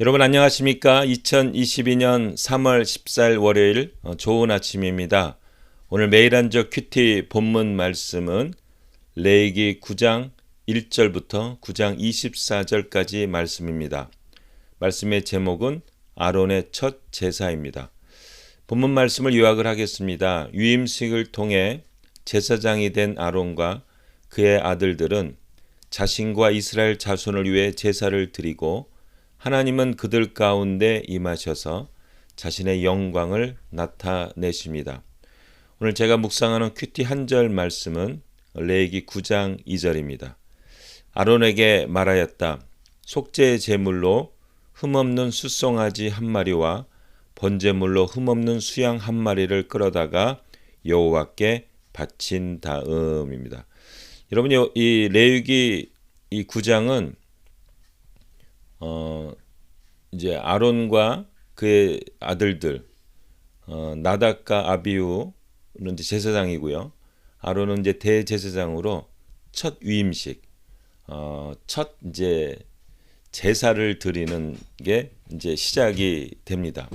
여러분 안녕하십니까? 2022년 3월 14일 월요일 좋은 아침입니다. 오늘 매일 한적 큐티 본문 말씀은 레위기 9장 1절부터 9장 24절까지 말씀입니다. 말씀의 제목은 아론의 첫 제사입니다. 본문 말씀을 요약을 하겠습니다. 유임식을 통해 제사장이 된 아론과 그의 아들들은 자신과 이스라엘 자손을 위해 제사를 드리고 하나님은 그들 가운데 임하셔서 자신의 영광을 나타내십니다. 오늘 제가 묵상하는 큐티 한 절 말씀은 레위기 9장 2절입니다. 아론에게 말하였다. 속죄 제물로 흠없는 숫송아지 한 마리와 번제물로 흠없는 수양 한 마리를 끌어다가 여호와께 바친 다음입니다. 여러분 이 레위기 이 9장은 이제 아론과 그의 아들들 나답과 아비후는 이제 제사장이고요. 아론은 이제 대제사장으로 첫 위임식, 첫 이제 제사를 드리는 게 이제 시작이 됩니다.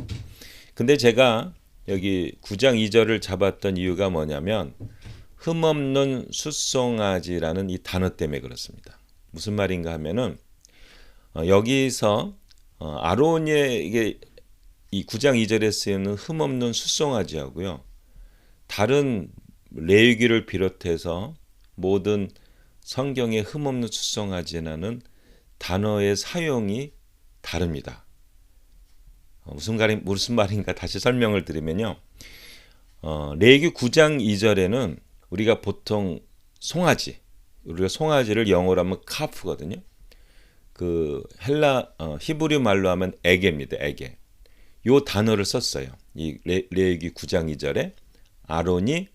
근데 제가 여기 9장 2절을 잡았던 이유가 뭐냐면 흠없는 숫송아지라는 이 단어 때문에 그렇습니다. 무슨 말인가 하면은 여기서 아론에게 이 9장 2절에 쓰이는 흠없는 숫송아지하고요. 다른 레위기를 비롯해서 모든 성경의 흠없는 숫송아지라는 단어의 사용이 다릅니다. 무슨 말인가 다시 설명을 드리면요. 레위기 9장 2절에는 우리가 보통 우리가 송아지를 영어로 하면 카프거든요. 그 히브리 말로 하면 에게입니다. 에게. 요 단어를 썼어요. 이 레위기 9장 2절에 아론이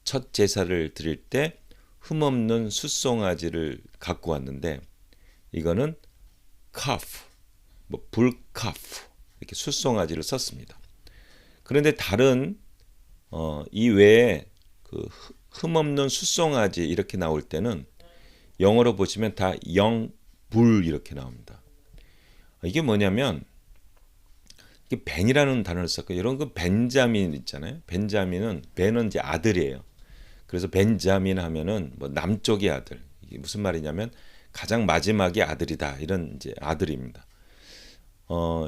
첫 제사를 드릴 때 흠없는 숫송아지를 갖고 왔는데 이거는 카프, 불카프 이렇게 숫송아지를 썼습니다. 그런데 다른 이 외에 그 흠없는 숫송아지 이렇게 나올 때는 영어로 보시면 다 불 이렇게 나옵니다. 이게 뭐냐면 이게 벤이라는 단어를 썼고 이런 그 벤자민 있잖아요. 벤은 이제 아들이에요. 그래서 벤자민 하면은 뭐 남쪽의 아들. 이게 무슨 말이냐면 가장 마지막의 아들이다. 이런 이제 아들입니다.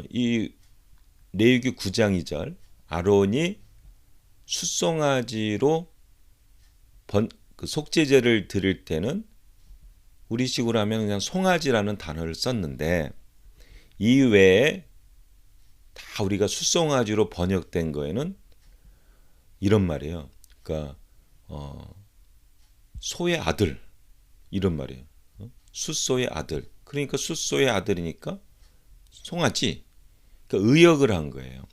이 레위기 9장 2절 아론이 숫송아지로 그 속죄제를 드릴 때는 우리식으로 하면 그냥 송아지라는 단어를 썼는데 이외에 다 우리가 숫송아지로 번역된 거에는 이런 말이에요. 그러니까 소의 아들 이런 말이에요. 숫소의 아들. 그러니까 숫소의 아들이니까 송아지. 그러니까 의역을 한 거예요.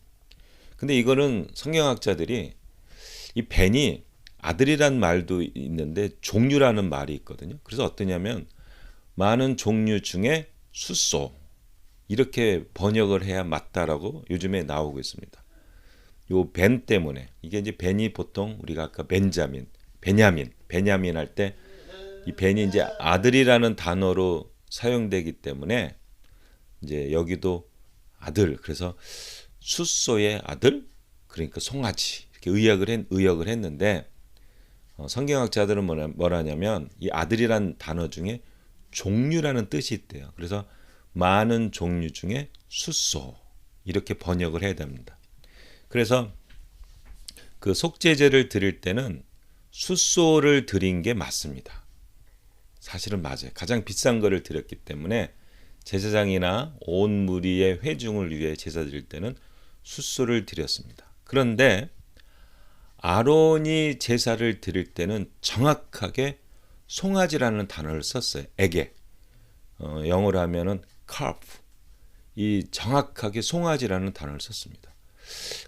근데 이거는 성경학자들이 이 벤이 아들이란 말도 있는데 종류라는 말이 있거든요. 그래서 어떠냐면 많은 종류 중에 숫소 이렇게 번역을 해야 맞다라고 요즘에 나오고 있습니다. 요 벤 때문에 이게 이제 벤이 보통 우리가 아까 베냐민 할 때 이 벤이 이제 아들이라는 단어로 사용되기 때문에 이제 여기도 아들 그래서 숫소의 아들 그러니까 송아지 이렇게 의역을 했는데 성경학자들은 뭐라냐면 이 아들이란 단어 중에 종류라는 뜻이 있대요. 그래서 많은 종류 중에 숫소 이렇게 번역을 해야 됩니다. 그래서 그 속죄제를 드릴 때는 숫소를 드린 게 맞습니다. 사실은 맞아요. 가장 비싼 거를 드렸기 때문에 제사장이나 온 무리의 회중을 위해 제사 드릴 때는 숫소를 드렸습니다. 그런데 아론이 제사를 드릴 때는 정확하게 송아지라는 단어를 썼어요. 에게. 영어로 하면은 carp. 이 정확하게 송아지라는 단어를 썼습니다.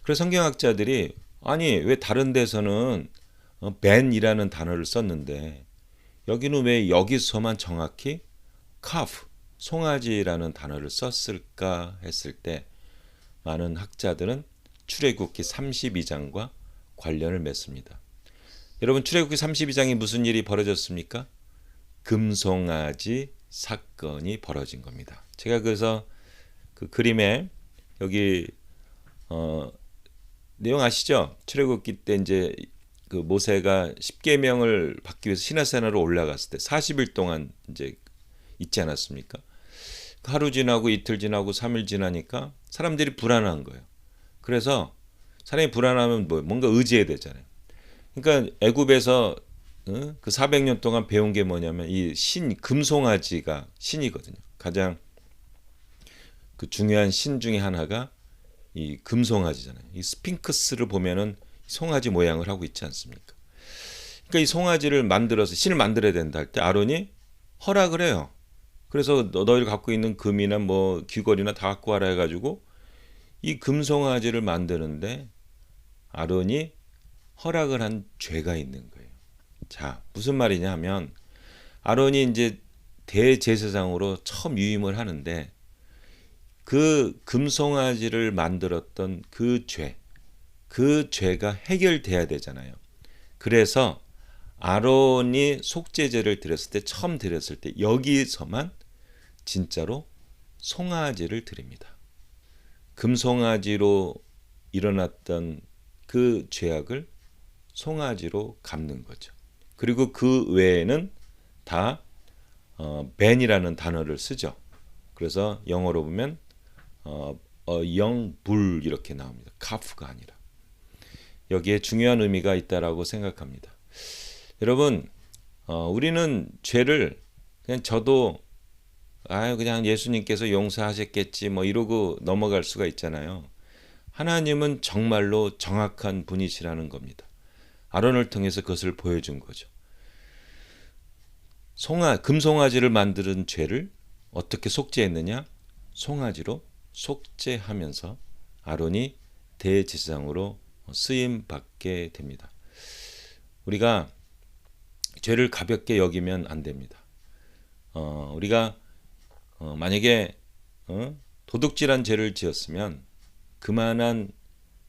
그래서 성경학자들이 아니 왜 다른 데서는 벤이라는 단어를 썼는데 여기는 왜 여기서만 정확히 calf, 송아지라는 단어를 썼을까 했을 때 많은 학자들은 출애굽기 32장과 관련을 맺습니다. 여러분 출애굽기 32장에 무슨 일이 벌어졌습니까? 금송아지 사건이 벌어진 겁니다. 제가 그래서 그 그림에 여기 내용 아시죠? 출애굽기 때 이제 그 모세가 십계명을 받기 위해서 시내산으로 올라갔을 때 40일 동안 이제 있지 않았습니까? 하루 지나고 이틀 지나고 3일 지나니까 사람들이 불안한 거예요. 그래서 사람이 불안하면 뭔가 의지해야 되잖아요. 그러니까 애굽에서 그 400년 동안 배운 게 뭐냐면 이 금송아지가 신이거든요. 가장 그 중요한 신 중에 하나가 이 금송아지잖아요. 이 스핑크스를 보면은 송아지 모양을 하고 있지 않습니까? 그러니까 이 송아지를 만들어서 신을 만들어야 된다 할 때 아론이 허락을 해요. 그래서 너희를 갖고 있는 금이나 뭐 귀걸이나 다 갖고 와라 해가지고 이 금송아지를 만드는데 아론이 허락을 한 죄가 있는 거예요. 자, 무슨 말이냐 하면 아론이 이제 대제사장으로 처음 유임을 하는데 그 금송아지를 만들었던 그 죄가 해결돼야 되잖아요. 그래서 아론이 속죄제를 드렸을 때 처음 드렸을 때 여기서만 진짜로 송아지를 드립니다. 금송아지로 일어났던 그 죄악을 송아지로 갚는 거죠. 그리고 그 외에는 다 벤이라는 단어를 쓰죠. 그래서 영어로 보면 영불 이렇게 나옵니다. 카프가 아니라. 여기에 중요한 의미가 있다라고 생각합니다. 여러분, 우리는 죄를 그냥 저도 그냥 예수님께서 용서하셨겠지 뭐 이러고 넘어갈 수가 있잖아요. 하나님은 정말로 정확한 분이시라는 겁니다. 아론을 통해서 그것을 보여준 거죠. 금송아지를 만드는 죄를 어떻게 속죄했느냐? 송아지로 속죄하면서 아론이 대제사장으로 쓰임 받게 됩니다. 우리가 죄를 가볍게 여기면 안 됩니다. 우리가 만약에 도둑질한 죄를 지었으면 그만한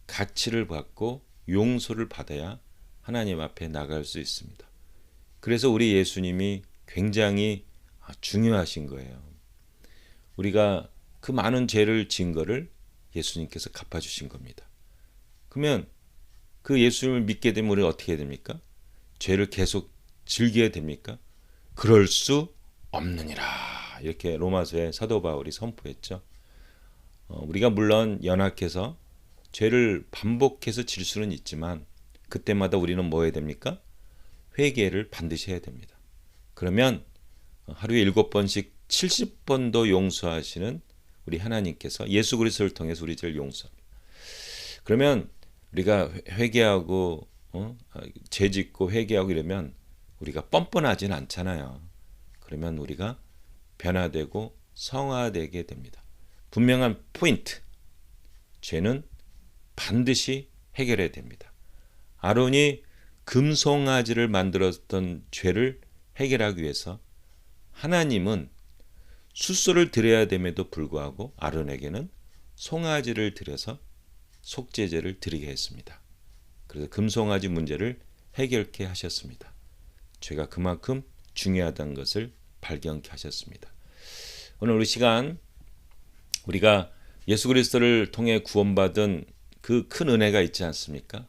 가치를 받고 용서를 받아야 하나님 앞에 나갈 수 있습니다. 그래서 우리 예수님이 굉장히 중요하신 거예요. 우리가 그 많은 죄를 지은 거를 예수님께서 갚아주신 겁니다. 그러면 그 예수님을 믿게 되면 우리가 어떻게 해야 됩니까? 죄를 계속 즐겨야 됩니까? 그럴 수 없느니라. 이렇게 로마서의 사도 바울이 선포했죠. 우리가 물론 연약해서 죄를 반복해서 질 수는 있지만 그때마다 우리는 뭐 해야 됩니까? 회개를 반드시 해야 됩니다. 그러면 하루에 7번씩 70번도 용서하시는 우리 하나님께서 예수 그리스도를 통해서 우리 죄를 용서합니다. 그러면 우리가 회개하고 죄 짓고 회개하고 이러면 우리가 뻔뻔하진 않잖아요. 그러면 우리가 변화되고 성화되게 됩니다. 분명한 포인트. 죄는 반드시 해결해야 됩니다. 아론이 금송아지를 만들었던 죄를 해결하기 위해서 하나님은 숫소를 드려야 됨에도 불구하고 아론에게는 송아지를 드려서 속죄제를 드리게 했습니다. 그래서 금송아지 문제를 해결케 하셨습니다. 죄가 그만큼 중요하다는 것을 발견케 하셨습니다. 오늘 우리 시간 우리가 예수 그리스도를 통해 구원받은 그 큰 은혜가 있지 않습니까?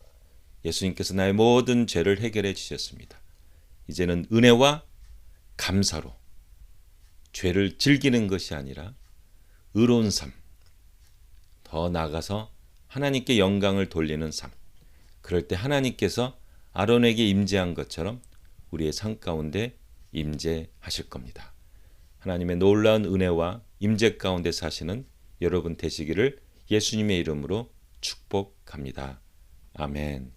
예수님께서 나의 모든 죄를 해결해 주셨습니다. 이제는 은혜와 감사로 죄를 즐기는 것이 아니라 의로운 삶, 더 나아가서 하나님께 영광을 돌리는 삶. 그럴 때 하나님께서 아론에게 임재한 것처럼 우리의 삶 가운데 임재하실 겁니다. 하나님의 놀라운 은혜와 임재 가운데 사시는 여러분 되시기를 예수님의 이름으로 축복합니다. 아멘.